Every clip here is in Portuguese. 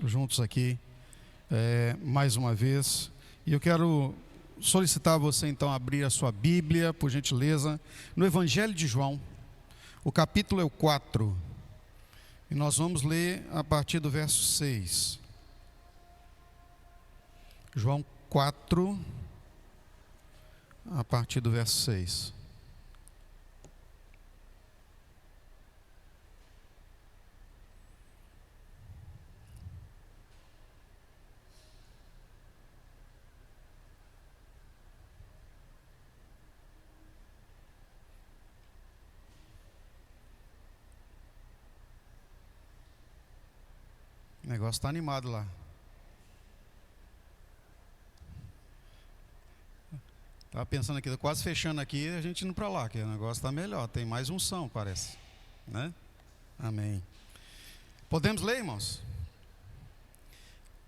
juntos aqui mais uma vez. E eu quero solicitar a você então abrir a sua Bíblia, por gentileza, no Evangelho de João. O capítulo é o 4. E nós vamos ler a partir do verso 6. João 4, a partir do verso 6. O negócio está animado lá. Estava pensando aqui, quase fechando aqui, a gente indo para lá, que o negócio está melhor, tem mais unção, parece, né? Amém. Podemos ler, irmãos?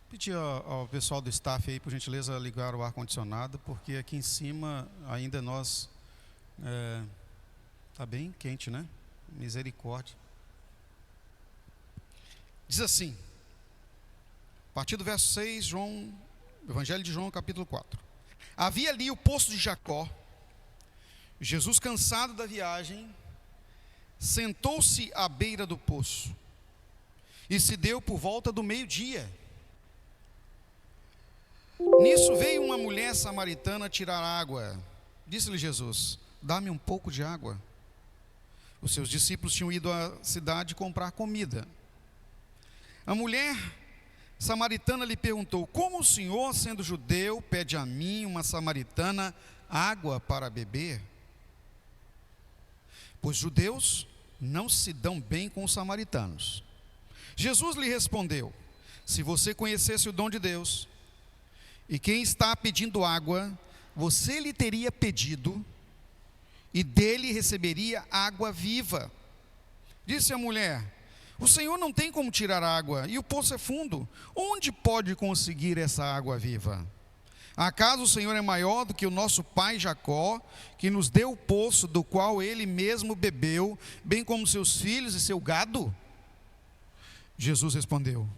Pedir ao pessoal do staff aí, por gentileza, ligar o ar-condicionado, porque aqui em cima ainda nós, está bem quente, né? Misericórdia. Diz assim, a partir do verso 6, Evangelho de João, capítulo 4. Havia ali o poço de Jacó. Jesus, cansado da viagem, sentou-se à beira do poço. E se deu por volta do meio-dia. Nisso veio uma mulher samaritana tirar água. Disse-lhe Jesus: dá-me um pouco de água. Os seus discípulos tinham ido à cidade comprar comida. A mulher samaritana lhe perguntou: como o senhor, sendo judeu, pede a mim, uma samaritana, água para beber? Pois judeus não se dão bem com os samaritanos. Jesus lhe respondeu: se você conhecesse o dom de Deus, e quem está pedindo água, você lhe teria pedido, e dele receberia água viva. Disse a mulher: o Senhor não tem como tirar água, e o poço é fundo. Onde pode conseguir essa água viva? Acaso o Senhor é maior do que o nosso pai Jacó, que nos deu o poço do qual ele mesmo bebeu, bem como seus filhos e seu gado? Jesus respondeu: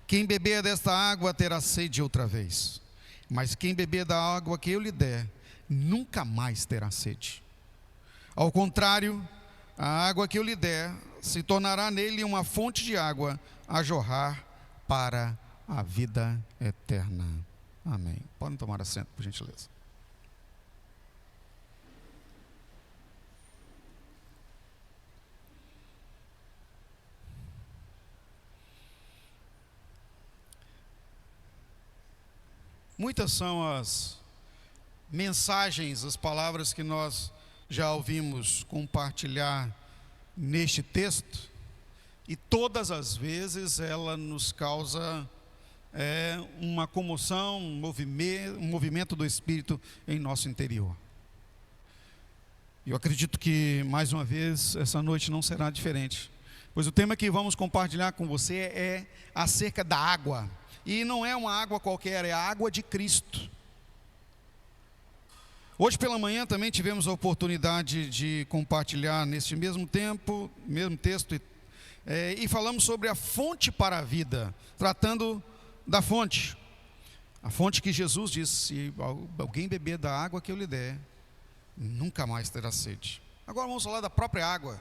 quem beber desta água terá sede outra vez, mas quem beber da água que eu lhe der, nunca mais terá sede. Ao contrário, a água que eu lhe der se tornará nele uma fonte de água a jorrar para a vida eterna. Amém. Podem tomar assento, por gentileza. Muitas são as mensagens, as palavras que nós já ouvimos compartilhar neste texto, e todas as vezes ela nos causa uma comoção, um movimento do Espírito em nosso interior. Eu acredito que mais uma vez essa noite não será diferente, pois o tema que vamos compartilhar com você é acerca da água, e não é uma água qualquer, é a água de Cristo. Hoje pela manhã também tivemos a oportunidade de compartilhar neste mesmo texto, e falamos sobre a fonte para a vida, tratando da fonte. A fonte que Jesus disse: se alguém beber da água que eu lhe der, nunca mais terá sede. Agora vamos falar da própria água.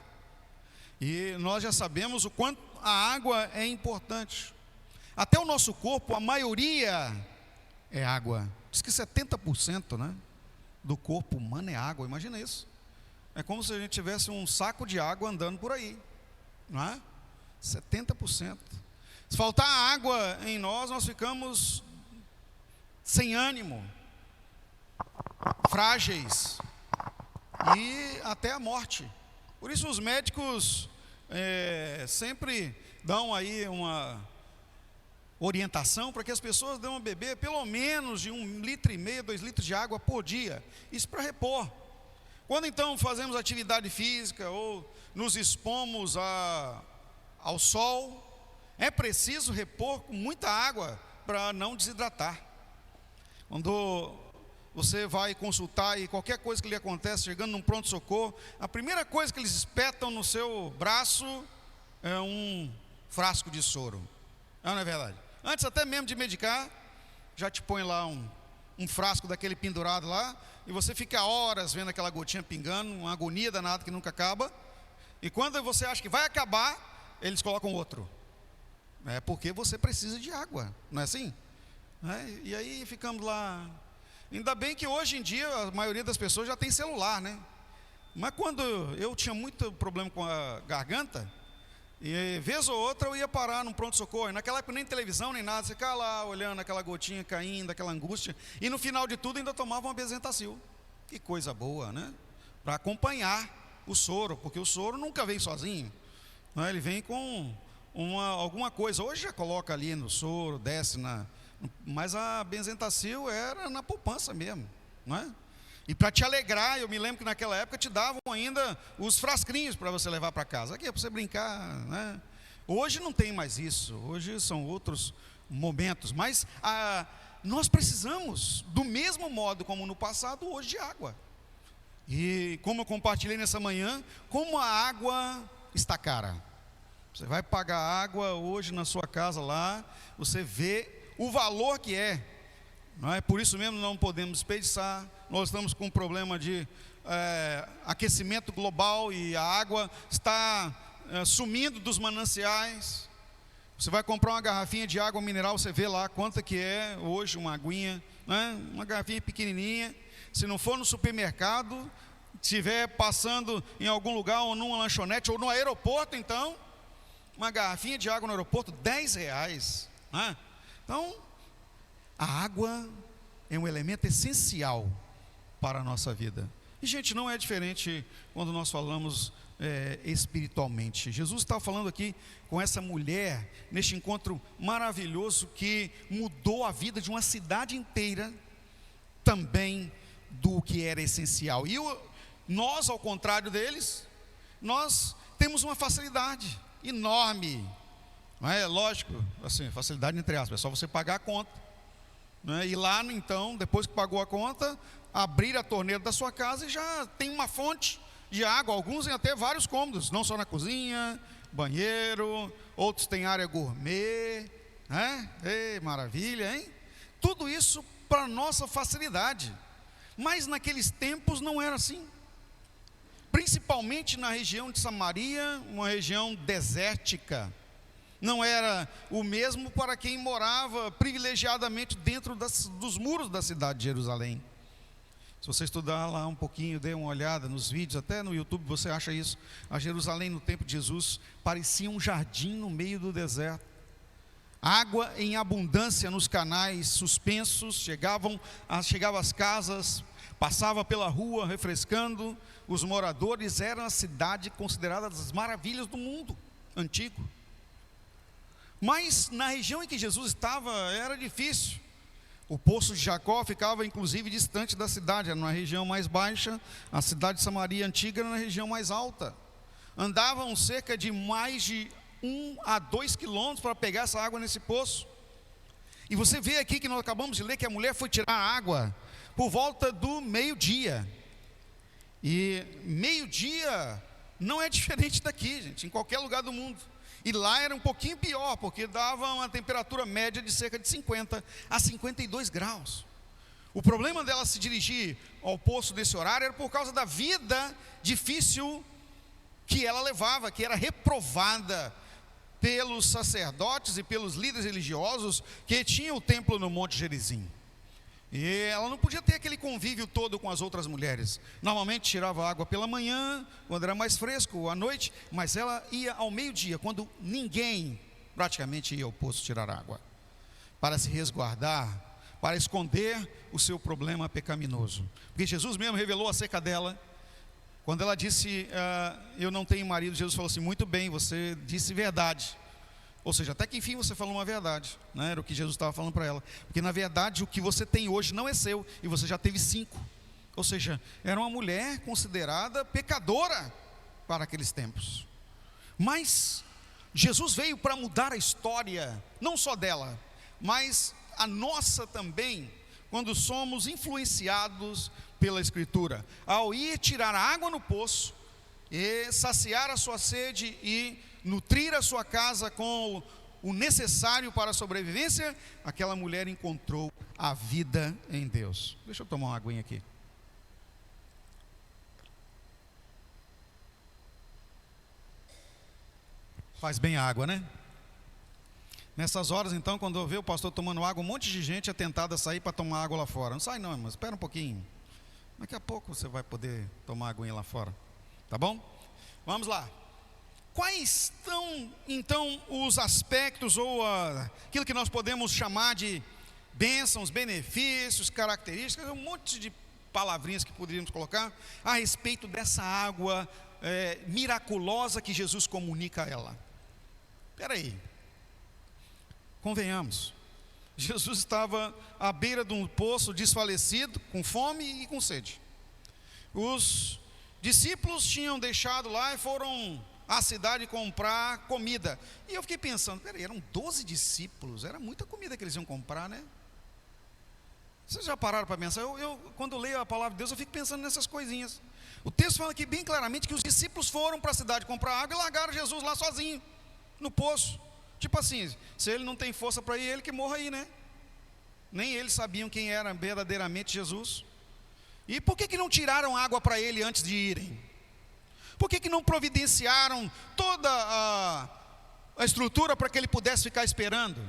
E nós já sabemos o quanto a água é importante. Até o nosso corpo, a maioria é água. Diz que 70%, né, do corpo humano é água. Imagina isso. É como se a gente tivesse um saco de água andando por aí, não é? 70%. Se faltar água em nós, nós ficamos sem ânimo, frágeis e até a morte. Por isso os médicos sempre dão aí uma orientação para que as pessoas devam beber pelo menos de 1,5 litro, 2 litros de água por dia. Isso para repor. Quando então fazemos atividade física ou nos expomos ao sol, é preciso repor com muita água para não desidratar. Quando você vai consultar e qualquer coisa que lhe acontece, chegando num pronto-socorro, a primeira coisa que eles espetam no seu braço é um frasco de soro. Não é verdade? Antes até mesmo de medicar, já te põe lá um frasco daquele pendurado lá, e você fica horas vendo aquela gotinha pingando, uma agonia danada que nunca acaba. E quando você acha que vai acabar, eles colocam outro. É porque você precisa de água, não é assim? E aí ficamos lá. Ainda bem que hoje em dia a maioria das pessoas já tem celular, né? Mas quando eu tinha muito problema com a garganta, e vez ou outra eu ia parar num pronto-socorro. Naquela época nem televisão nem nada, você ficava lá olhando aquela gotinha caindo, aquela angústia, e no final de tudo ainda tomava uma Bezentacil. Que coisa boa, né? Para acompanhar o soro, porque o soro nunca vem sozinho, né? Ele vem com alguma coisa. Hoje já coloca ali no soro, desce mas a Bezentacil era na poupança mesmo, não é? E para te alegrar, eu me lembro que naquela época te davam ainda os frasquinhos para você levar para casa. Aqui é para você brincar, né? Hoje não tem mais isso, hoje são outros momentos. Mas nós precisamos, do mesmo modo como no passado, hoje de água. E como eu compartilhei nessa manhã, como a água está cara. Você vai pagar água hoje na sua casa lá, você vê o valor que é. Não é? Por isso mesmo não podemos desperdiçar. Nós estamos com um problema de aquecimento global e a água está sumindo dos mananciais. Você vai comprar uma garrafinha de água mineral, você vê lá quanto que é hoje uma aguinha, né? Uma garrafinha pequenininha. Se não for no supermercado, estiver passando em algum lugar ou numa lanchonete ou no aeroporto, então uma garrafinha de água no aeroporto, R$10, né? Então a água é um elemento essencial para a nossa vida. E gente, não é diferente quando nós falamos espiritualmente. Jesus está falando aqui com essa mulher, neste encontro maravilhoso que mudou a vida de uma cidade inteira, também do que era essencial. E nós, ao contrário deles, nós temos uma facilidade enorme, não é? Lógico, assim, facilidade entre aspas, é só você pagar a conta, né? E lá então, depois que pagou a conta, abrir a torneira da sua casa e já tem uma fonte de água. Alguns têm até vários cômodos, não só na cozinha, banheiro, outros têm área gourmet, né? Ei, maravilha, hein? Tudo isso para nossa facilidade. Mas naqueles tempos não era assim. Principalmente na região de Samaria, uma região desértica. Não era o mesmo para quem morava privilegiadamente dentro dos muros da cidade de Jerusalém. Se você estudar lá um pouquinho, dê uma olhada nos vídeos, até no YouTube você acha isso. A Jerusalém no tempo de Jesus parecia um jardim no meio do deserto. Água em abundância nos canais suspensos, chegava às casas, passava pela rua refrescando os moradores. Era uma cidade considerada das maravilhas do mundo antigo. Mas na região em que Jesus estava era difícil. O poço de Jacó ficava inclusive distante da cidade, era numa região mais baixa. A cidade de Samaria antiga era na região mais alta. Andavam cerca de mais de 1 a 2 quilômetros para pegar essa água nesse poço. E você vê aqui que nós acabamos de ler que a mulher foi tirar a água por volta do meio-dia. E meio-dia não é diferente daqui, gente, em qualquer lugar do mundo. E lá era um pouquinho pior, porque dava uma temperatura média de cerca de 50 a 52 graus. O problema dela se dirigir ao poço nesse horário era por causa da vida difícil que ela levava, que era reprovada pelos sacerdotes e pelos líderes religiosos que tinham o templo no Monte Gerizim. E ela não podia ter aquele convívio todo com as outras mulheres. Normalmente tirava água pela manhã, quando era mais fresco, ou à noite, mas ela ia ao meio-dia, quando ninguém praticamente ia ao poço tirar água, para se resguardar, para esconder o seu problema pecaminoso. Porque Jesus mesmo revelou acerca dela, quando ela disse, eu não tenho marido. Jesus falou assim, muito bem, você disse verdade. Ou seja, até que enfim você falou uma verdade, né? Era o que Jesus estava falando para ela. Porque na verdade o que você tem hoje não é seu, e você já teve 5. Ou seja, era uma mulher considerada pecadora para aqueles tempos. Mas Jesus veio para mudar a história, não só dela, mas a nossa também, quando somos influenciados pela Escritura. Ao ir tirar a água no poço, e saciar a sua sede e nutrir a sua casa com o necessário para a sobrevivência, aquela mulher encontrou a vida em Deus. Deixa eu tomar uma aguinha aqui. Faz bem a água, né? Nessas horas, então, quando eu ver o pastor tomando água, um monte de gente é tentada a sair para tomar água lá fora. Não sai não, irmão, espera um pouquinho. Daqui a pouco você vai poder tomar aguinha lá fora. Tá bom? Vamos lá. Quais são, então, os aspectos ou aquilo que nós podemos chamar de bênçãos, benefícios, características, um monte de palavrinhas que poderíamos colocar a respeito dessa água miraculosa que Jesus comunica a ela. Espera aí. Convenhamos, Jesus estava à beira de um poço, desfalecido, com fome e com sede. Os discípulos tinham deixado lá e foram à cidade comprar comida. E eu fiquei pensando, peraí, eram 12 discípulos, era muita comida que eles iam comprar, né? Vocês já pararam para pensar? Quando leio a palavra de Deus, eu fico pensando nessas coisinhas. O texto fala aqui bem claramente que os discípulos foram para a cidade comprar água e largaram Jesus lá sozinho, no poço. Tipo assim, se ele não tem força para ir, ele que morra aí, né? Nem eles sabiam quem era verdadeiramente Jesus. E por que não tiraram água para ele antes de irem? Por que não providenciaram toda a estrutura para que ele pudesse ficar esperando?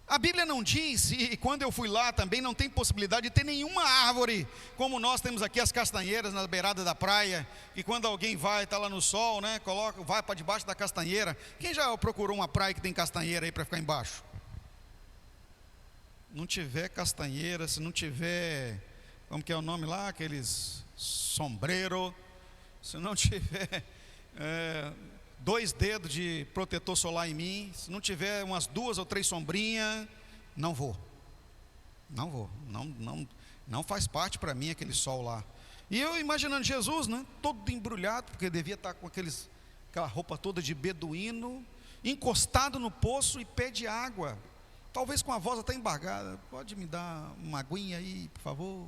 A Bíblia não diz, e quando eu fui lá também não tem possibilidade de ter nenhuma árvore, como nós temos aqui as castanheiras na beirada da praia, e quando alguém vai, está lá no sol, né, vai para debaixo da castanheira. Quem já procurou uma praia que tem castanheira aí para ficar embaixo? Não tiver castanheira, se não tiver, como que é o nome lá, aqueles sombreiro, se não tiver 2 dedos de protetor solar em mim, se não tiver umas 2 ou 3 sombrinhas, não vou, não faz parte para mim aquele sol lá. E eu imaginando Jesus, né, todo embrulhado, porque devia estar com aquela roupa toda de beduíno, encostado no poço e pede água, talvez com a voz até embargada. Pode me dar uma aguinha aí, por favor?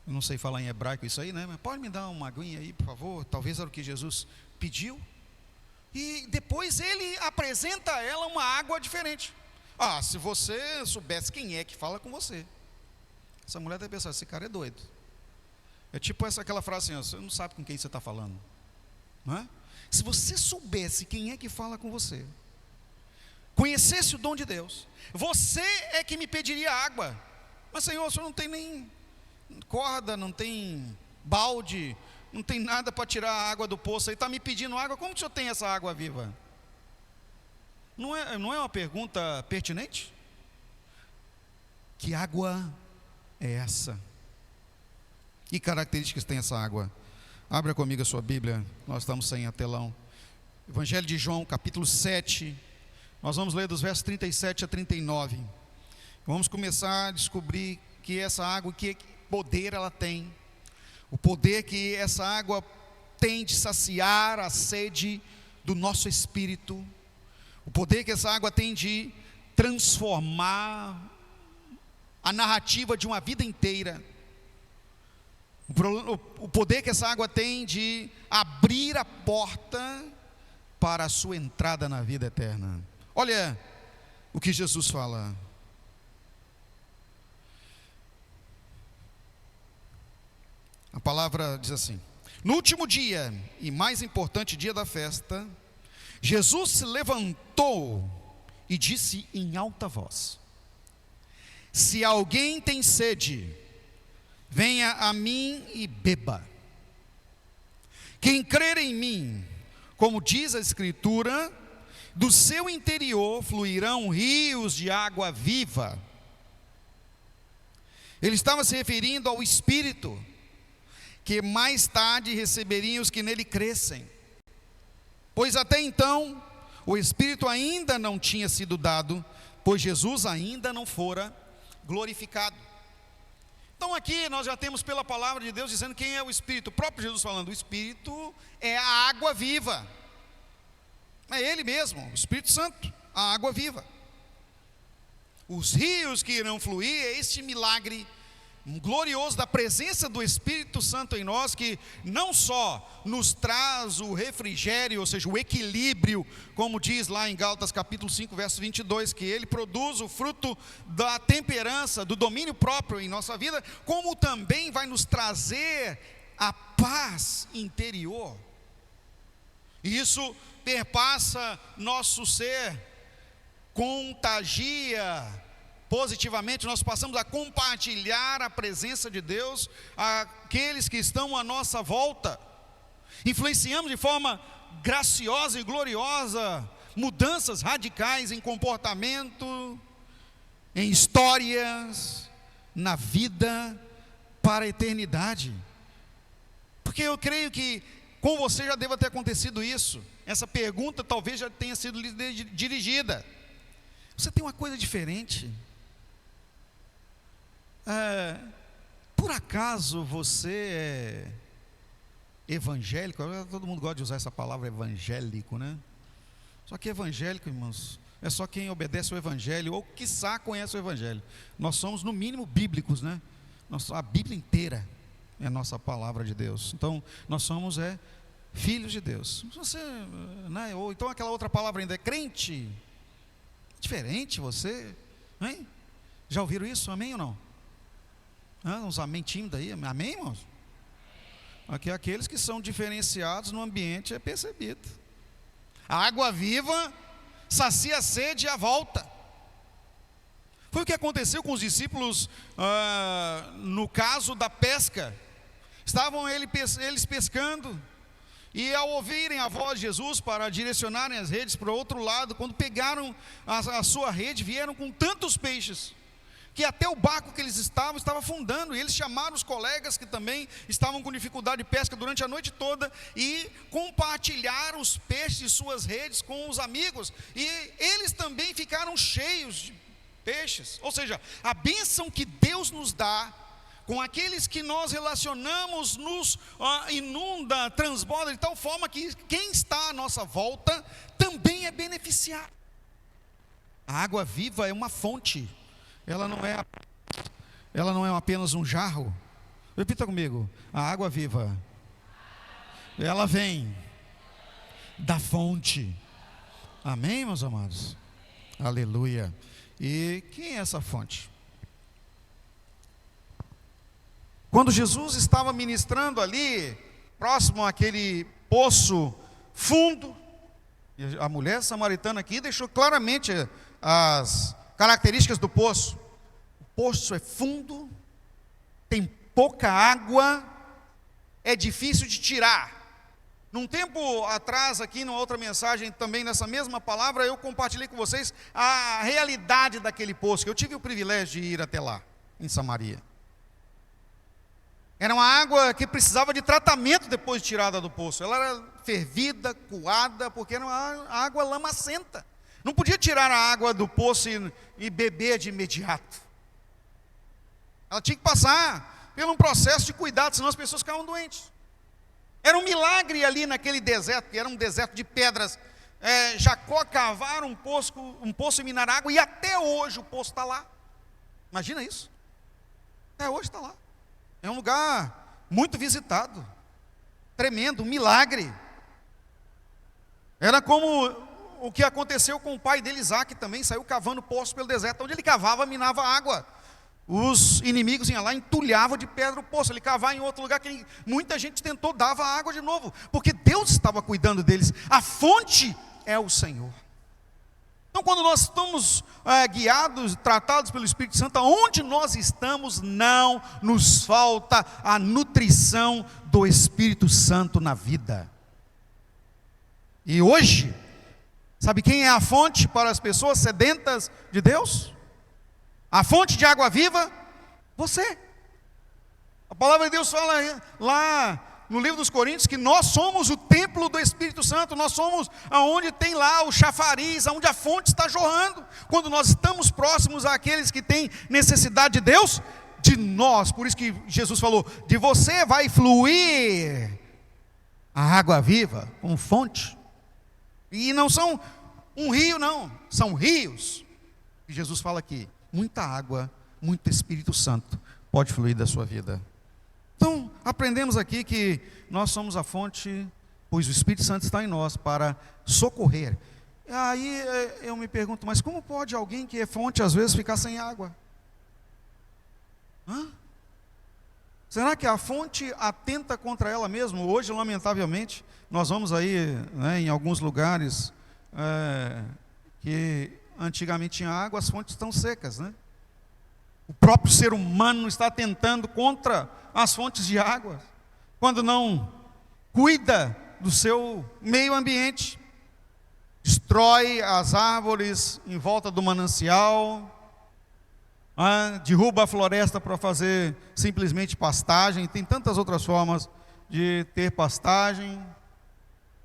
Eu não sei falar em hebraico isso aí, né? Mas pode me dar uma aguinha aí, por favor? Talvez era o que Jesus pediu. E depois ele apresenta a ela uma água diferente. Se você soubesse quem é que fala com você. Essa mulher deve pensar, esse cara é doido. É tipo aquela frase assim, você não sabe com quem você está falando, não é? Se você soubesse quem é que fala com você, conhecesse o dom de Deus, você é que me pediria água. Mas Senhor, o Senhor não tem nem corda, não tem balde, não tem nada para tirar a água do poço, aí está me pedindo água, como que o Senhor tem essa água viva? Não é uma pergunta pertinente? Que água é essa? Que características tem essa água? Abra comigo a sua Bíblia, nós estamos sem a telão. Evangelho de João, capítulo 7, nós vamos ler dos versos 37 a 39. Vamos começar a descobrir que essa água, que poder ela tem, o poder que essa água tem de saciar a sede do nosso espírito, o poder que essa água tem de transformar a narrativa de uma vida inteira, o poder que essa água tem de abrir a porta para a sua entrada na vida eterna. Olha o que Jesus fala. A palavra diz assim: no último dia e mais importante dia da festa, Jesus se levantou e disse em alta voz: se alguém tem sede, venha a mim e beba. Quem crer em mim, como diz a Escritura, do seu interior fluirão rios de água viva. Ele estava se referindo ao Espírito, que mais tarde receberiam os que nele crescem, pois até então o Espírito ainda não tinha sido dado, pois Jesus ainda não fora glorificado. Então aqui nós já temos pela palavra de Deus dizendo quem é o Espírito. O próprio Jesus falando, o Espírito é a água viva, é Ele mesmo, o Espírito Santo, a água viva. Os rios que irão fluir, é este milagre glorioso da presença do Espírito Santo em nós, que não só nos traz o refrigério, ou seja, o equilíbrio, como diz lá em Gálatas capítulo 5, verso 22, que ele produz o fruto da temperança, do domínio próprio em nossa vida, como também vai nos trazer a paz interior. E isso perpassa nosso ser, contagia positivamente, nós passamos a compartilhar a presença de Deus àqueles que estão à nossa volta, influenciamos de forma graciosa e gloriosa mudanças radicais em comportamento, em histórias, na vida para a eternidade. Porque eu creio que com você já deva ter acontecido isso. Essa pergunta talvez já tenha sido dirigida: você tem uma coisa diferente? Por acaso você é evangélico? Todo mundo gosta de usar essa palavra evangélico, né? Só que evangélico, irmãos, é só quem obedece o evangelho, ou quiçá conhece o evangelho. Nós somos no mínimo bíblicos, né? A Bíblia inteira é a nossa palavra de Deus. Então nós somos filhos de Deus. Você, né? Ou então aquela outra palavra ainda é crente. Diferente você, hein? Já ouviram isso? Amém ou não? Uns amém tímidos aí, amém, irmãos? Aqui aqueles que são diferenciados no ambiente é percebido. A água viva sacia a sede e a volta. Foi o que aconteceu com os discípulos no caso da pesca. Estavam eles pescando, e ao ouvirem a voz de Jesus para direcionarem as redes para o outro lado, quando pegaram a sua rede, vieram com tantos peixes que até o barco que eles estavam estava afundando, e eles chamaram os colegas que também estavam com dificuldade de pesca durante a noite toda, e compartilharam os peixes de suas redes com os amigos, e eles também ficaram cheios de peixes. Ou seja, a bênção que Deus nos dá com aqueles que nós relacionamos nos inunda, transborda de tal forma que quem está à nossa volta também é beneficiado. A água viva é uma fonte. Ela não é apenas um jarro. Repita comigo: a água viva, ela vem da fonte. Amém, meus amados? Aleluia. E quem é essa fonte? Quando Jesus estava ministrando ali, próximo àquele poço fundo, a mulher samaritana aqui deixou claramente as características do poço. O poço é fundo, tem pouca água, é difícil de tirar. Num tempo atrás, aqui numa outra mensagem, também nessa mesma palavra, eu compartilhei com vocês a realidade daquele poço, que eu tive o privilégio de ir até lá, em Samaria. Era uma água que precisava de tratamento depois de tirada do poço. Ela era fervida, coada, porque era uma água lamacenta. Não podia tirar a água do poço e beber de imediato. Ela tinha que passar por um processo de cuidado, senão as pessoas ficavam doentes. Era um milagre ali naquele deserto, que era um deserto de pedras. Jacó cavaram um poço e minar água, e até hoje o poço está lá. Imagina isso. Até hoje está lá. É um lugar muito visitado. Tremendo, um milagre. Era como o que aconteceu com o pai dele, Isaac, também saiu cavando poços pelo deserto. Onde ele cavava, minava água. Os inimigos iam lá, entulhavam de pedra o poço. Ele cavava em outro lugar que muita gente tentou, dava água de novo, porque Deus estava cuidando deles. A fonte é o Senhor. Então, quando nós estamos guiados, tratados pelo Espírito Santo, onde nós estamos, não nos falta a nutrição do Espírito Santo na vida. E hoje, sabe quem é a fonte para as pessoas sedentas de Deus? A fonte de água viva? Você. A palavra de Deus fala lá no livro dos Coríntios que nós somos o templo do Espírito Santo. Nós somos aonde tem lá o chafariz, aonde a fonte está jorrando. Quando nós estamos próximos àqueles que têm necessidade de Deus, de nós. Por isso que Jesus falou: de você vai fluir a água viva, como fonte. E não são um rio, não, são rios. E Jesus fala aqui: muita água, muito Espírito Santo pode fluir da sua vida. Então, aprendemos aqui que nós somos a fonte, pois o Espírito Santo está em nós para socorrer. Aí eu me pergunto, mas como pode alguém que é fonte às vezes ficar sem água? Será que a fonte atenta contra ela mesma? Hoje, lamentavelmente, nós vamos aí, né, em alguns lugares que antigamente tinha água, as fontes estão secas, né? O próprio ser humano está atentando contra as fontes de água, quando não cuida do seu meio ambiente, destrói as árvores em volta do manancial, derruba a floresta para fazer simplesmente pastagem. Tem tantas outras formas de ter pastagem.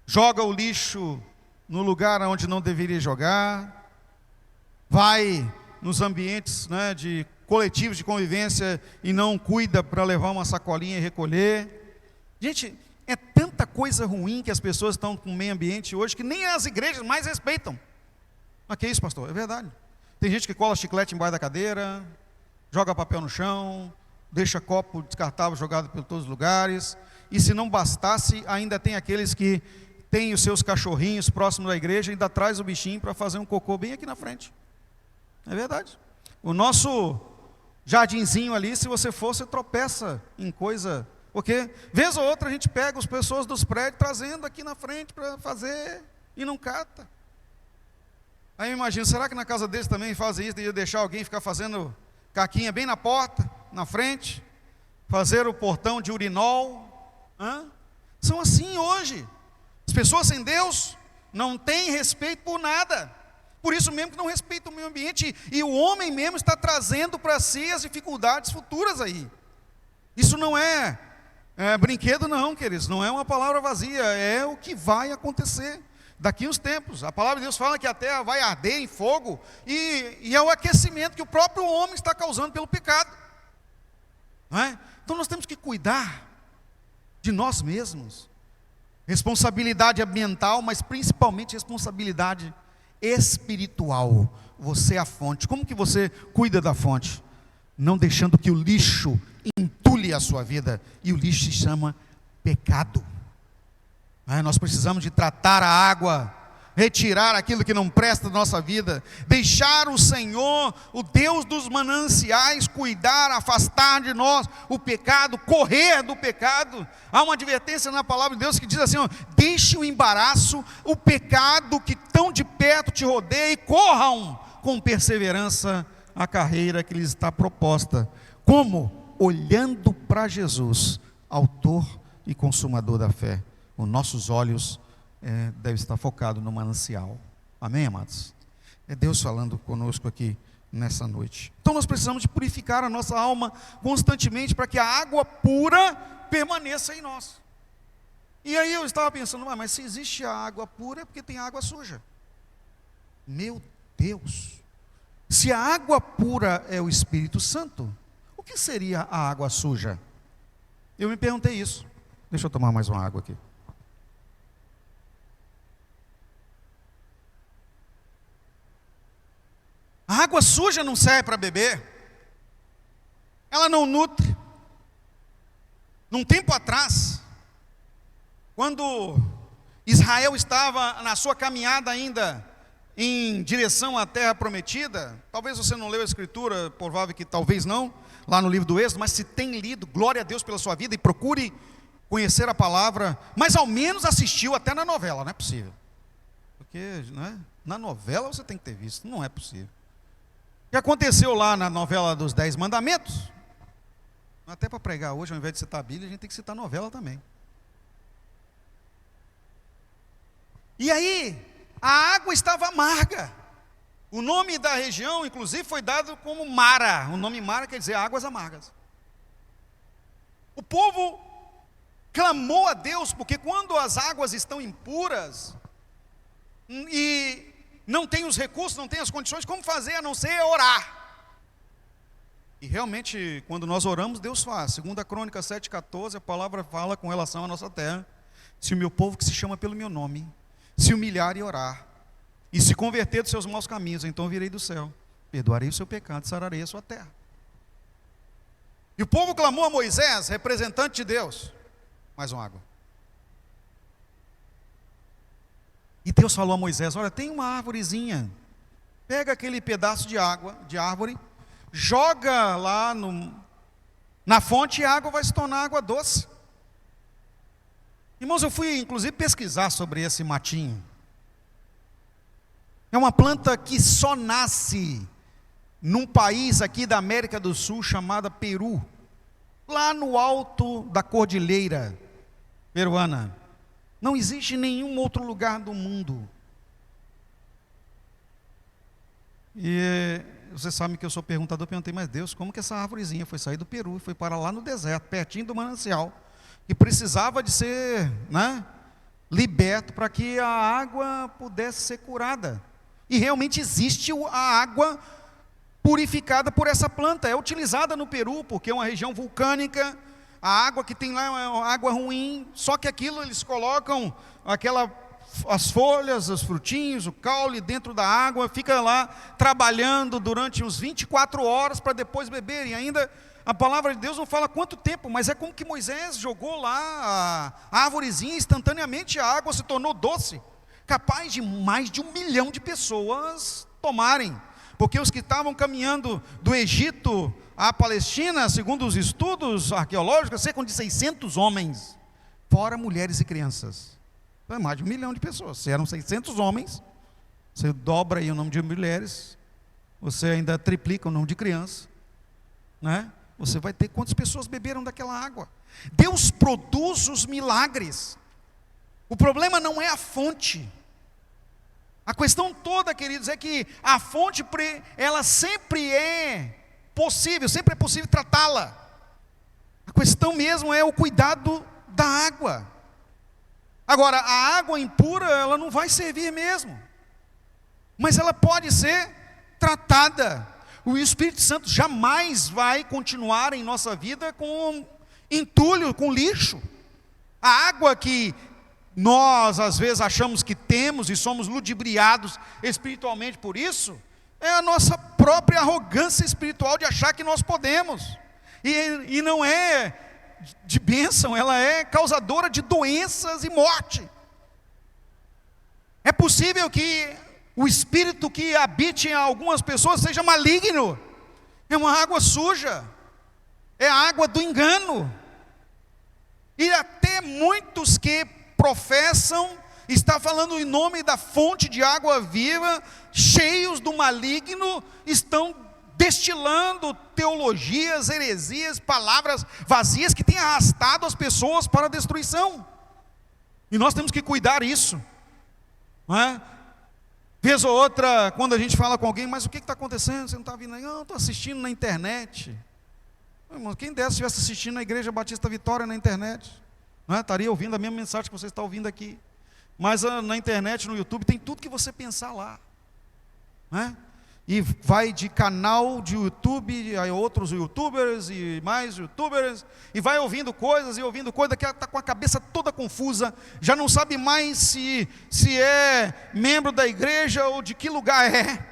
Joga o lixo no lugar onde não deveria jogar. Vai nos ambientes, né, de coletivos de convivência e não cuida para levar uma sacolinha e recolher. Gente, é tanta coisa ruim que as pessoas estão com o meio ambiente hoje que nem as igrejas mais respeitam. Mas que é isso, pastor? É verdade. Tem gente que cola chiclete embaixo da cadeira, joga papel no chão, deixa copo descartável jogado por todos os lugares. E se não bastasse, ainda tem aqueles que têm os seus cachorrinhos próximos da igreja e ainda traz o bichinho para fazer um cocô bem aqui na frente. É verdade. O nosso jardinzinho ali, se você for, você tropeça em coisa. Porque, vez ou outra, a gente pega as pessoas dos prédios trazendo aqui na frente para fazer e não cata. Aí eu imagino, será que na casa deles também fazem isso, de deixar alguém ficar fazendo caquinha bem na porta, na frente, fazer o portão de urinol? São assim hoje. As pessoas sem Deus não têm respeito por nada. Por isso mesmo que não respeitam o meio ambiente. E o homem mesmo está trazendo para si as dificuldades futuras aí. Isso não é brinquedo não, queridos. Não é uma palavra vazia. É o que vai acontecer daqui uns tempos. A palavra de Deus fala que a terra vai arder em fogo. E é o aquecimento que o próprio homem está causando pelo pecado. Não é? Então nós temos que cuidar de nós mesmos. Responsabilidade ambiental, mas principalmente responsabilidade espiritual. Você é a fonte. Como que você cuida da fonte? Não deixando que o lixo entule a sua vida. E o lixo se chama pecado. Nós precisamos de tratar a água, retirar aquilo que não presta da nossa vida, deixar o Senhor, o Deus dos mananciais, cuidar, afastar de nós o pecado, correr do pecado. Há uma advertência na palavra de Deus que diz assim, deixe o embaraço, o pecado que tão de perto te rodeia e corram com perseverança a carreira que lhes está proposta. Como? Olhando para Jesus, autor e consumador da fé. Os nossos olhos devem estar focados no manancial. Amém, amados? É Deus falando conosco aqui nessa noite. Então nós precisamos de purificar a nossa alma constantemente para que a água pura permaneça em nós. E aí eu estava pensando, mas se existe a água pura é porque tem água suja. Meu Deus! Se a água pura é o Espírito Santo, o que seria a água suja? Eu me perguntei isso. Deixa eu tomar mais uma água aqui. A água suja não serve para beber. Ela não nutre. Num tempo atrás, quando Israel estava na sua caminhada ainda em direção à terra prometida, talvez você não leu a escritura, provável que talvez não, lá no livro do Êxodo, mas se tem lido, glória a Deus pela sua vida e procure conhecer a palavra, mas ao menos assistiu até na novela, não é possível. Porque, né, na novela você tem que ter visto, não é possível. O que aconteceu lá na novela dos 10 Mandamentos? Até para pregar hoje, ao invés de citar a Bíblia, a gente tem que citar a novela também. E aí, a água estava amarga. O nome da região, inclusive, foi dado como Mara. O nome Mara quer dizer águas amargas. O povo clamou a Deus, porque quando as águas estão impuras e não tem os recursos, não tem as condições, como fazer a não ser orar? E realmente, quando nós oramos, Deus faz. 2 Crônica 7,14, a palavra fala com relação à nossa terra. Se o meu povo que se chama pelo meu nome se humilhar e orar, e se converter dos seus maus caminhos, então virei do céu, perdoarei o seu pecado, sararei a sua terra. E o povo clamou a Moisés, representante de Deus, mais uma água. E Deus falou a Moisés: olha, tem uma árvorezinha, pega aquele pedaço de água, de árvore, joga lá na fonte e a água vai se tornar água doce. Irmãos, eu fui inclusive pesquisar sobre esse matinho. É uma planta que só nasce num país aqui da América do Sul chamada Peru, lá no alto da cordilheira peruana. Não existe em nenhum outro lugar do mundo. E você sabe que eu sou perguntador, eu perguntei: mas Deus, como que essa árvorezinha foi sair do Peru, foi parar lá no deserto, pertinho do manancial, que precisava de ser, liberto para que a água pudesse ser curada? E realmente existe a água purificada por essa planta, é utilizada no Peru, porque é uma região vulcânica. A água que tem lá é uma água ruim, só que aquilo eles colocam as folhas, os frutinhos, o caule dentro da água, fica lá trabalhando durante uns 24 horas para depois beber. E ainda a palavra de Deus não fala quanto tempo, mas é como que Moisés jogou lá a árvorezinha, instantaneamente a água se tornou doce, capaz de mais de 1 milhão de pessoas tomarem. Porque os que estavam caminhando do Egito à Palestina, segundo os estudos arqueológicos, cerca de 600 homens, fora mulheres e crianças. Então é mais de 1 milhão de pessoas. Se eram 600 homens, você dobra aí o número de mulheres, você ainda triplica o número de crianças, Você vai ter quantas pessoas beberam daquela água. Deus produz os milagres. O problema não é a fonte. A questão toda, queridos, é que a fonte, ela sempre é possível tratá-la. A questão mesmo é o cuidado da água. Agora, a água impura, ela não vai servir mesmo, mas ela pode ser tratada. O Espírito Santo jamais vai continuar em nossa vida com entulho, com lixo. A água que nós às vezes achamos que temos e somos ludibriados espiritualmente por isso, é a nossa própria arrogância espiritual de achar que nós podemos, e não é de bênção, ela é causadora de doenças e morte. É possível que o espírito que habite em algumas pessoas seja maligno, é uma água suja, é a água do engano, e até muitos que professam, está falando em nome da fonte de água viva, cheios do maligno, estão destilando teologias, heresias, palavras vazias que têm arrastado as pessoas para a destruição. E nós temos que cuidar isso, Vez ou outra, quando a gente fala com alguém: mas o que está acontecendo? Você não está vindo aí? Não, estou assistindo na internet. Irmão, quem desse estivesse assistindo na Igreja Batista Vitória na internet, estaria ouvindo a mesma mensagem que você está ouvindo aqui. Mas na internet, no YouTube, tem tudo que você pensar lá, E vai de canal de YouTube a outros youtubers e mais youtubers, e vai ouvindo coisas, daqui está com a cabeça toda confusa, já não sabe mais se é membro da igreja ou de que lugar é.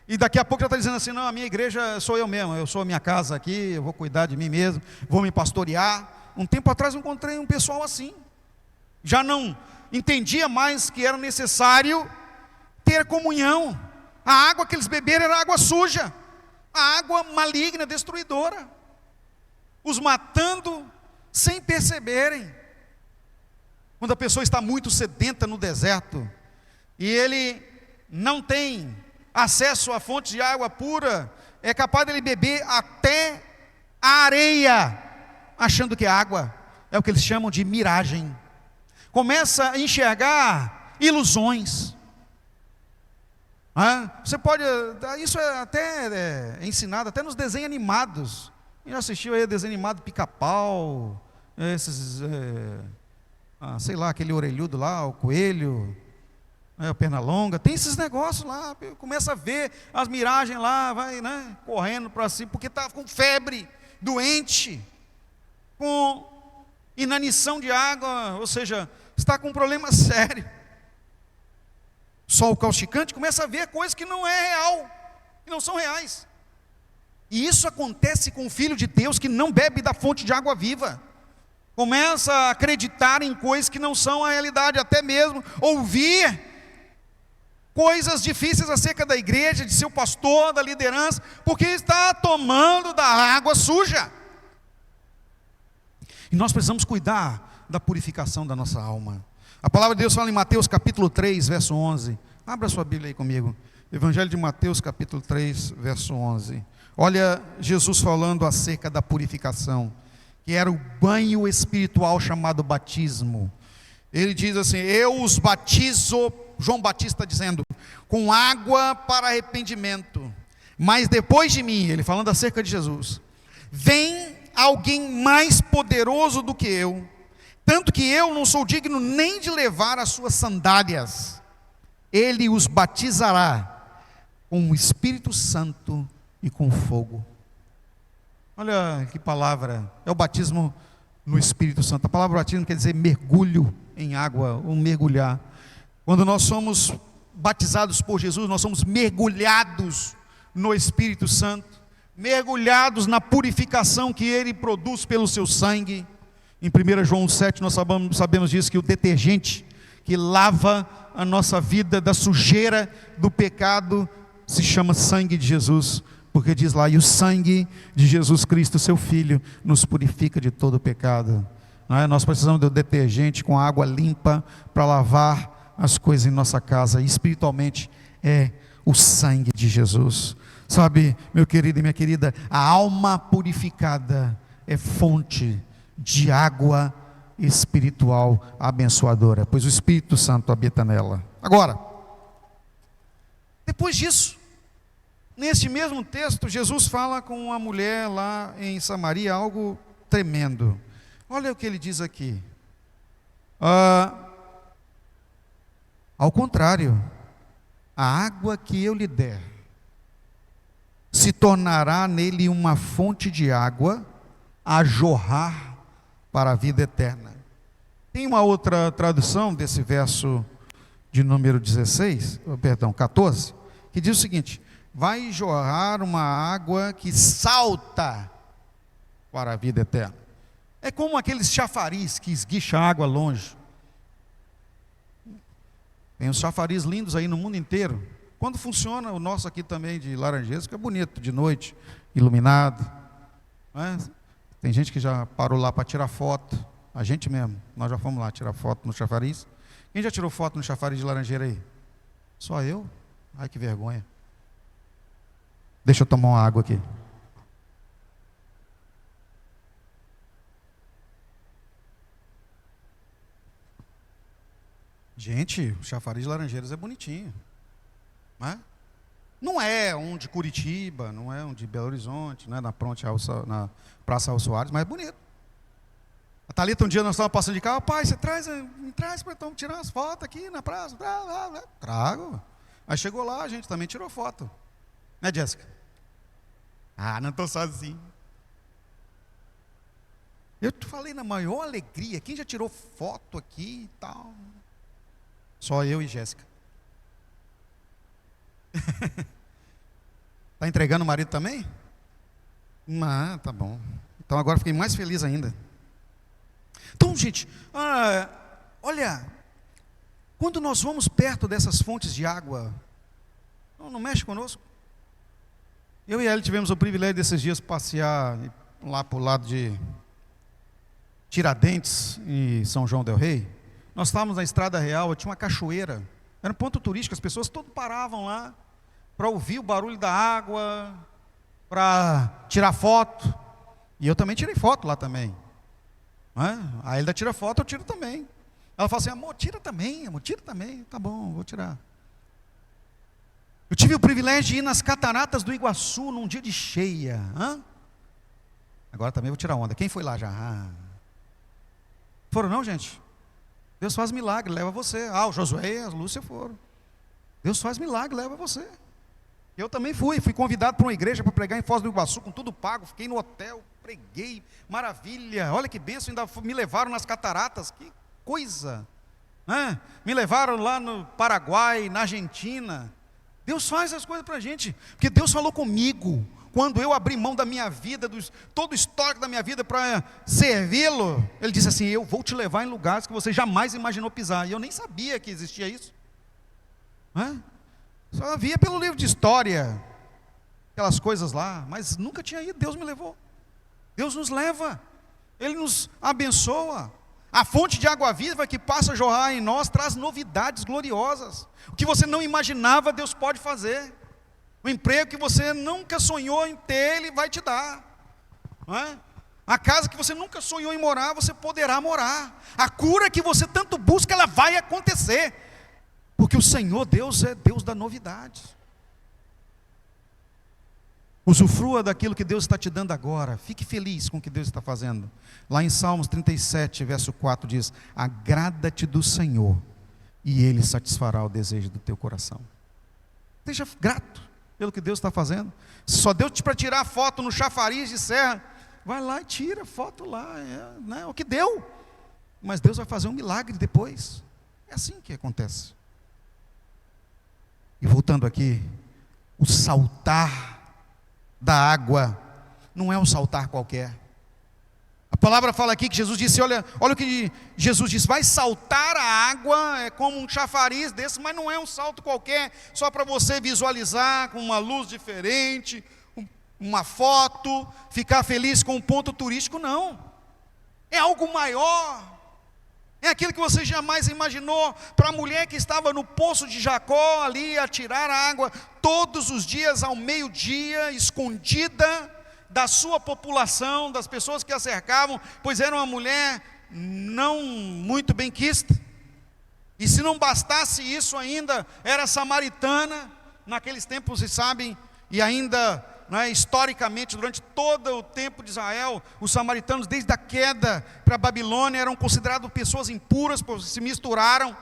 E daqui a pouco já está dizendo assim: não, a minha igreja sou eu mesmo, eu sou a minha casa aqui, eu vou cuidar de mim mesmo, vou me pastorear. Um tempo atrás eu encontrei um pessoal assim, já não entendia mais que era necessário ter comunhão. A água que eles beberam era água suja, a água maligna, destruidora, os matando sem perceberem. Quando a pessoa está muito sedenta no deserto, e ele não tem acesso à fonte de água pura, é capaz de ele beber até a areia, achando que é água. É o que eles chamam de miragem. Começa a enxergar ilusões. Você pode, isso é até ensinado até nos desenhos animados. Já assistiu aí desenho animado Pica-Pau, esses, sei lá, aquele orelhudo lá, o coelho, a perna longa, tem esses negócios lá, começa a ver as miragens lá, vai correndo para cima, porque está com febre, doente, com inanição de água, ou seja, está com um problema sério. Sol causticante, começa a ver coisas que não é real, que não são reais. E isso acontece com o Filho de Deus que não bebe da fonte de água viva. Começa a acreditar em coisas que não são a realidade, até mesmo ouvir coisas difíceis acerca da igreja, de seu pastor, da liderança, porque está tomando da água suja. E nós precisamos cuidar da purificação da nossa alma. A palavra de Deus fala em Mateus capítulo 3, verso 11. Abra sua Bíblia aí comigo. Evangelho de Mateus capítulo 3, verso 11. Olha Jesus falando acerca da purificação, que era o banho espiritual chamado batismo. Ele diz assim: eu os batizo, João Batista dizendo, com água para arrependimento, mas depois de mim, ele falando acerca de Jesus, vem alguém mais poderoso do que eu, tanto que eu não sou digno nem de levar as suas sandálias. Ele os batizará com o Espírito Santo e com fogo. Olha que palavra, é o batismo no Espírito Santo. A palavra batismo quer dizer mergulho em água, ou mergulhar. Quando nós somos batizados por Jesus, nós somos mergulhados no Espírito Santo, mergulhados na purificação que Ele produz pelo seu sangue. Em 1 João 7 nós sabemos disso, que o detergente que lava a nossa vida da sujeira do pecado se chama sangue de Jesus, porque diz lá: e o sangue de Jesus Cristo, seu Filho, nos purifica de todo o pecado. Não é? Nós precisamos do detergente com água limpa para lavar as coisas em nossa casa, e espiritualmente é o sangue de Jesus. Sabe, meu querido e minha querida, a alma purificada é fonte de água espiritual abençoadora, pois o Espírito Santo habita nela. Agora, depois disso, neste mesmo texto, Jesus fala com uma mulher lá em Samaria, algo tremendo. Olha o que ele diz aqui. Ao contrário, a água que eu lhe der se tornará nele uma fonte de água a jorrar para a vida eterna. Tem uma outra tradução desse verso de número 14, que diz o seguinte: vai jorrar uma água que salta para a vida eterna. É como aqueles chafariz que esguicha água longe. Tem uns chafariz lindos aí no mundo inteiro. Quando funciona, o nosso aqui também de Laranjeiras, que é bonito, de noite, iluminado. Não é? Tem gente que já parou lá para tirar foto. A gente mesmo, nós já fomos lá tirar foto no chafariz. Quem já tirou foto no chafariz de Laranjeira aí? Só eu? Ai, que vergonha. Deixa eu tomar uma água aqui. Gente, o chafariz de Laranjeiras é bonitinho. Não é? Não é um de Curitiba, não é um de Belo Horizonte, não é na Praça Raul Soares, mas é bonito. A Thalita, um dia nós estávamos passando de carro: pai, você me traz para tirar umas fotos aqui na praça. Trago. Aí chegou lá, a gente também tirou foto. Né, Jéssica? Ah, não estou sozinho. Eu te falei na maior alegria. Quem já tirou foto aqui e tal? Só eu e Jéssica. Está entregando o marido também? Tá bom. Então agora fiquei mais feliz ainda. Então, gente, olha, quando nós vamos perto dessas fontes de água, não mexe conosco. Eu e ela tivemos o privilégio desses dias passear lá para o lado de Tiradentes, em São João del Rei. Nós estávamos na Estrada Real, tinha uma cachoeira, era um ponto turístico, as pessoas todas paravam lá para ouvir o barulho da água, para tirar foto. E eu também tirei foto lá também. A Elida tira foto, eu tiro também. Ela fala assim: amor, tira também, amor, tira também. Tá bom, vou tirar. Eu tive o privilégio de ir nas cataratas do Iguaçu num dia de cheia. Agora também vou tirar onda. Quem foi lá já? Foram não, gente? Deus faz milagre, leva você. O Josué e a Lúcia foram. Deus faz milagre, leva você. Eu também fui convidado para uma igreja para pregar em Foz do Iguaçu, com tudo pago, fiquei no hotel, preguei, maravilha, olha que bênção, ainda me levaram nas cataratas, que coisa, né? Me levaram lá no Paraguai, na Argentina. Deus faz as coisas para a gente, porque Deus falou comigo, quando eu abri mão da minha vida, todo o histórico da minha vida para servi-lo, ele disse assim: eu vou te levar em lugares que você jamais imaginou pisar. E eu nem sabia que existia isso. Só via pelo livro de história, aquelas coisas lá, mas nunca tinha ido. Deus me levou. Deus nos leva, Ele nos abençoa. A fonte de água viva que passa a jorrar em nós traz novidades gloriosas. O que você não imaginava, Deus pode fazer. O emprego que você nunca sonhou em ter, Ele vai te dar. Não é? A casa que você nunca sonhou em morar, você poderá morar. A cura que você tanto busca, ela vai acontecer. Porque o Senhor Deus é Deus da novidade. Usufrua daquilo que Deus está te dando agora. Fique feliz com o que Deus está fazendo. Lá em Salmos 37, verso 4 diz: agrada-te do Senhor, e Ele satisfará o desejo do teu coração. Seja grato pelo que Deus está fazendo. Se só deu para tirar foto no chafariz de serra, vai lá e tira foto lá, né? O que deu. Mas Deus vai fazer um milagre depois. É assim que acontece. E voltando aqui, o saltar da água não é um saltar qualquer. A palavra fala aqui que Jesus disse, olha o que Jesus disse: vai saltar a água, é como um chafariz desse, mas não é um salto qualquer, só para você visualizar com uma luz diferente, uma foto, ficar feliz com um ponto turístico. Não, é algo maior. É aquilo que você jamais imaginou. Para a mulher que estava no poço de Jacó, ali a tirar a água, todos os dias ao meio-dia, escondida da sua população, das pessoas que a cercavam, pois era uma mulher não muito benquista. E se não bastasse isso ainda, era samaritana. Naqueles tempos, vocês sabem, e ainda historicamente, durante todo o tempo de Israel, os samaritanos, desde a queda para a Babilônia, eram considerados pessoas impuras, porque se misturaram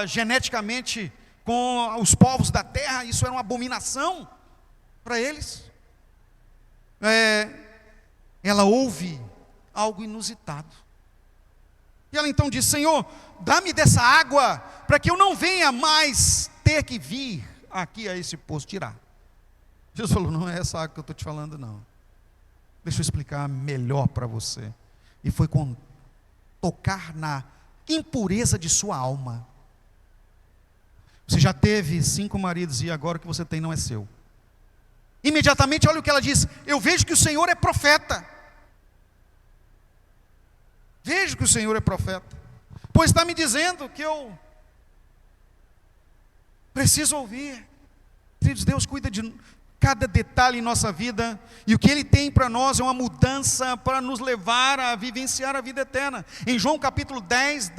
geneticamente com os povos da terra. Isso era uma abominação para eles. Ela ouve algo inusitado, e ela então diz: Senhor, dá-me dessa água, para que eu não venha mais ter que vir aqui a esse poço tirar. Jesus falou: não é essa água que eu estou te falando, não. Deixa eu explicar melhor para você. E foi com tocar na impureza de sua alma. Você já teve 5 maridos e agora o que você tem não é seu. Imediatamente, olha o que ela diz: eu vejo que o Senhor é profeta. Vejo que o Senhor é profeta, pois está me dizendo que eu preciso ouvir. Queridos, Deus cuida de cada detalhe em nossa vida, e o que Ele tem para nós é uma mudança para nos levar a vivenciar a vida eterna. Em João capítulo 10,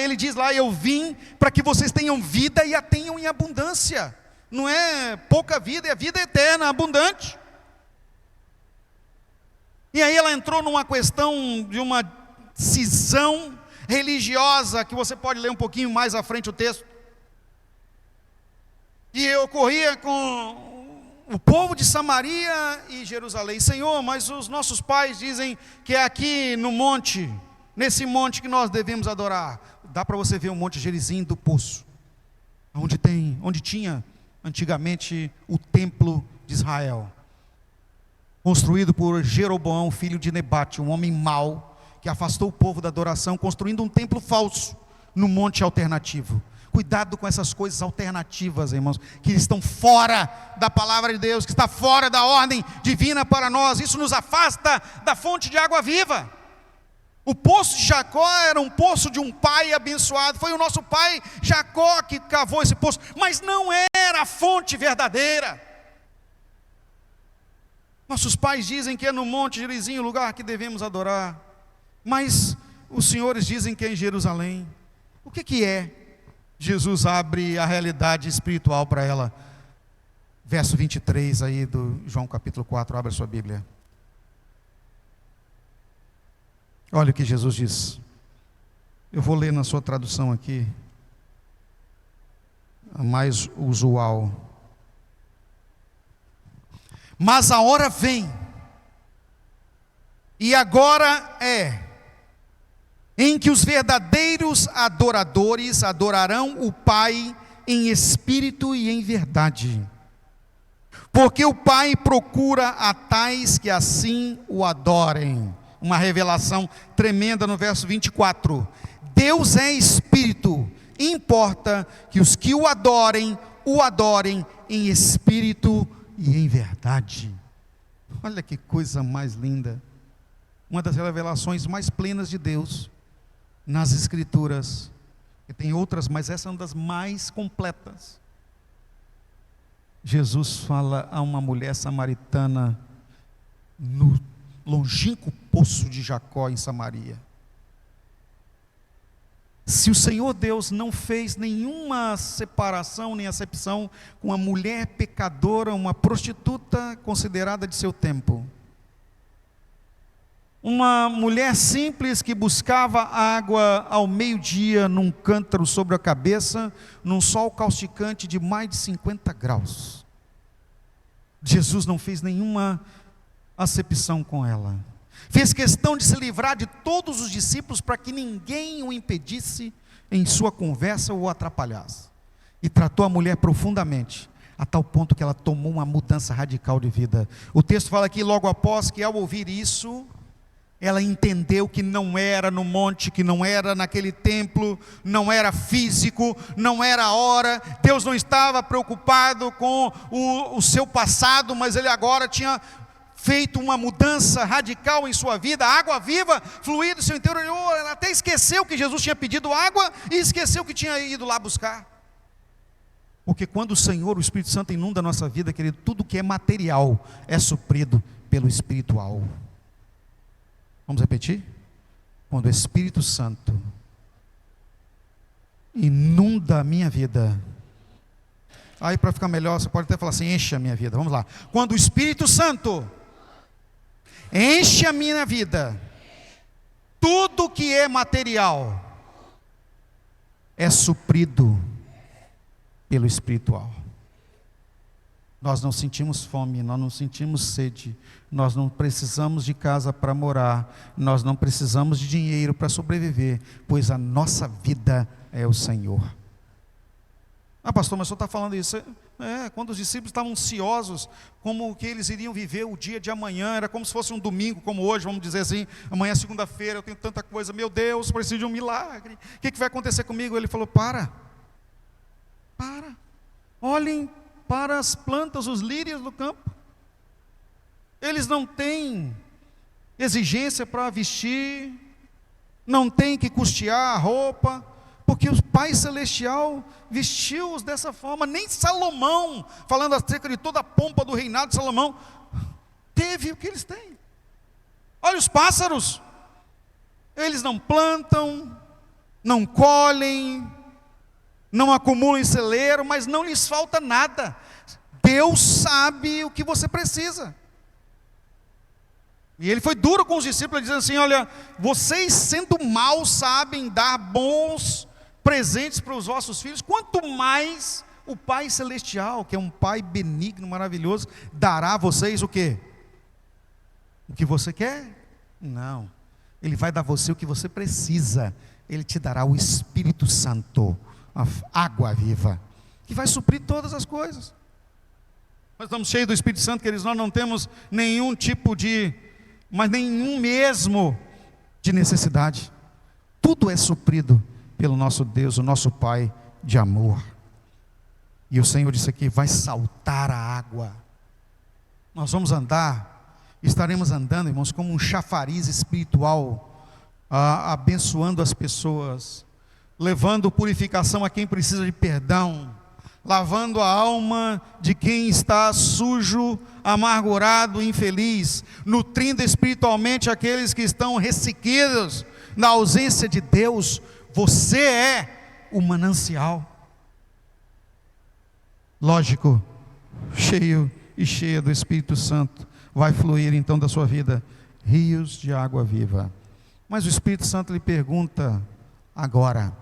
Ele diz lá: eu vim para que vocês tenham vida e a tenham em abundância. Não é pouca vida, é vida eterna, abundante. E aí ela entrou numa questão de uma cisão religiosa, que você pode ler um pouquinho mais à frente o texto. E ocorria com o povo de Samaria e Jerusalém: Senhor, mas os nossos pais dizem que é aqui no monte, nesse monte que nós devemos adorar. Dá para você ver o Monte Gerizim do Poço, onde tinha antigamente o templo de Israel, construído por Jeroboão, filho de Nebate, um homem mau, que afastou o povo da adoração, construindo um templo falso no monte alternativo. Cuidado com essas coisas alternativas, irmãos, que estão fora da palavra de Deus, que está fora da ordem divina para nós. Isso nos afasta da fonte de água viva. O poço de Jacó era um poço de um pai abençoado. Foi o nosso pai Jacó que cavou esse poço, mas não era a fonte verdadeira. Nossos pais dizem que é no Monte Gerizim o lugar que devemos adorar, mas os senhores dizem que é em Jerusalém. O que é? Jesus abre a realidade espiritual para ela. Verso 23 aí do João capítulo 4, abre a sua Bíblia. Olha o que Jesus diz. Eu vou ler na sua tradução aqui, a mais usual. Mas a hora vem, e agora é, em que os verdadeiros adoradores adorarão o Pai em espírito e em verdade, porque o Pai procura a tais que assim o adorem. Uma revelação tremenda no verso 24. Deus é Espírito, importa que os que o adorem em espírito e em verdade. Olha que coisa mais linda. Uma das revelações mais plenas de Deus nas Escrituras. E tem outras, mas essa é uma das mais completas. Jesus fala a uma mulher samaritana no longínquo poço de Jacó em Samaria. Se o Senhor Deus não fez nenhuma separação nem acepção com uma mulher pecadora, uma prostituta considerada de seu tempo, uma mulher simples que buscava água ao meio-dia num cântaro sobre a cabeça, num sol causticante de mais de 50 graus. Jesus não fez nenhuma acepção com ela. Fez questão de se livrar de todos os discípulos para que ninguém o impedisse em sua conversa ou o atrapalhasse. E tratou a mulher profundamente, a tal ponto que ela tomou uma mudança radical de vida. O texto fala aqui logo após que ao ouvir isso, ela entendeu que não era no monte, que não era naquele templo, não era físico, não era a hora. Deus não estava preocupado com o seu passado, mas Ele agora tinha feito uma mudança radical em sua vida. A água viva fluía do seu interior. Ela até esqueceu que Jesus tinha pedido água e esqueceu que tinha ido lá buscar. Porque quando o Senhor, o Espírito Santo inunda a nossa vida, querido, tudo que é material é suprido pelo espiritual. Vamos repetir? Quando o Espírito Santo inunda a minha vida. Aí para ficar melhor, você pode até falar assim, enche a minha vida. Vamos lá. Quando o Espírito Santo enche a minha vida, tudo que é material é suprido pelo espiritual. Nós não sentimos fome, nós não sentimos sede, nós não precisamos de casa para morar, nós não precisamos de dinheiro para sobreviver, pois a nossa vida é o Senhor. Ah, pastor, mas o senhor está falando isso? Quando os discípulos estavam ansiosos, como que eles iriam viver o dia de amanhã, era como se fosse um domingo, como hoje, vamos dizer assim, amanhã é segunda-feira, eu tenho tanta coisa, meu Deus, preciso de um milagre, o que vai acontecer comigo? Ele falou, para, olhem para as plantas, os lírios do campo, eles não têm exigência para vestir, não têm que custear a roupa, porque o Pai Celestial vestiu-os dessa forma. Nem Salomão, falando acerca de toda a pompa do reinado de Salomão, teve o que eles têm. Olha os pássaros, eles não plantam, não colhem, não acumulam em celeiro, mas não lhes falta nada. Deus sabe o que você precisa. E Ele foi duro com os discípulos, dizendo assim, olha, vocês sendo maus sabem dar bons presentes para os vossos filhos, quanto mais o Pai Celestial, que é um Pai benigno, maravilhoso, dará a vocês o quê? O que você quer? Não, Ele vai dar a você o que você precisa. Ele te dará o Espírito Santo, a água viva, que vai suprir todas as coisas. Nós estamos cheios do Espírito Santo, queridos, nós não temos nenhum tipo de, mas nenhum mesmo de necessidade. Tudo é suprido pelo nosso Deus, o nosso Pai de amor. E o Senhor disse aqui, vai saltar a água. Nós vamos andar, estaremos andando, irmãos, como um chafariz espiritual, abençoando as pessoas, levando purificação a quem precisa de perdão, lavando a alma de quem está sujo, amargurado, infeliz, nutrindo espiritualmente aqueles que estão ressequidos na ausência de Deus. Você é o manancial. Lógico, cheio e cheia do Espírito Santo, vai fluir então da sua vida rios de água viva. Mas o Espírito Santo lhe pergunta agora,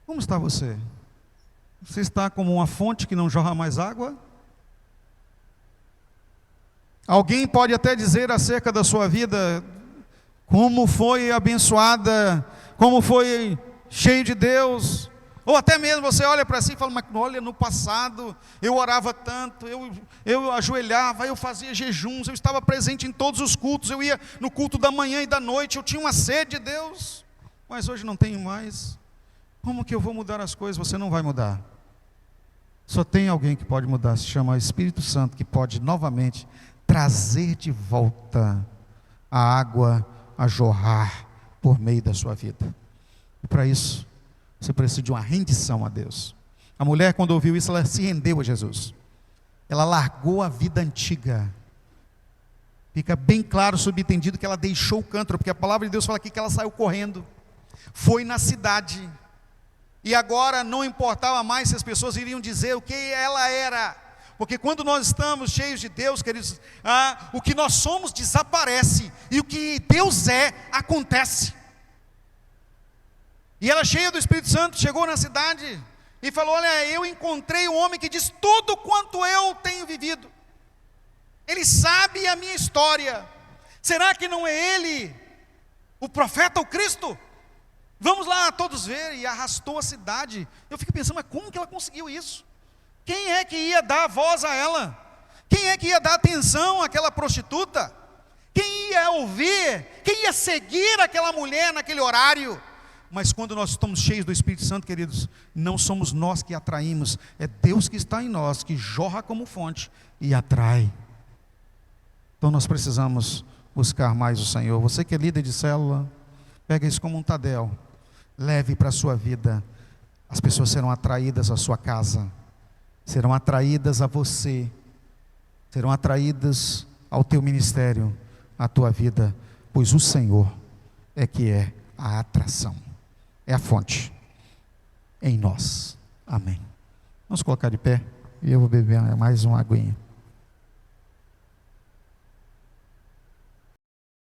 como está você? Você está como uma fonte que não jorra mais água? Alguém pode até dizer acerca da sua vida, como foi abençoada, como foi cheio de Deus, Ou até mesmo você olha para si e fala, mas olha, no passado eu orava tanto, eu ajoelhava, eu fazia jejuns, eu estava presente em todos os cultos, eu ia no culto da manhã e da noite, eu tinha uma sede de Deus, mas hoje não tenho mais. Como que eu vou mudar as coisas? Você não vai mudar. Só tem alguém que pode mudar, se chama Espírito Santo, que pode novamente trazer de volta a água a jorrar por meio da sua vida. E para isso, você precisa de uma rendição a Deus. A mulher, quando ouviu isso, ela se rendeu a Jesus. Ela largou a vida antiga. Fica bem claro, subentendido, que ela deixou o cântaro, porque a palavra de Deus fala aqui que ela saiu correndo. Foi na cidade. E agora não importava mais se as pessoas iriam dizer o que ela era. Porque quando nós estamos cheios de Deus, queridos, o que nós somos desaparece. E o que Deus é, acontece. E ela, cheia do Espírito Santo, chegou na cidade e falou, olha, eu encontrei um homem que diz tudo quanto eu tenho vivido. Ele sabe a minha história. Será que não é ele, o profeta, o Cristo? Vamos lá todos ver. E arrastou a cidade. Eu fico pensando, mas como que ela conseguiu isso? Quem é que ia dar voz a ela? Quem é que ia dar atenção àquela prostituta? Quem ia ouvir? Quem ia seguir aquela mulher naquele horário? Mas quando nós estamos cheios do Espírito Santo, queridos, não somos nós que atraímos, é Deus que está em nós, que jorra como fonte e atrai. Então nós precisamos buscar mais o Senhor. Você que é líder de célula, pega isso como um Tadel, leve para a sua vida. As pessoas serão atraídas à sua casa, serão atraídas a você, serão atraídas ao teu ministério, à tua vida, pois o Senhor é que é a atração. É a fonte em nós. Amém. Vamos colocar de pé e eu vou beber mais uma aguinha.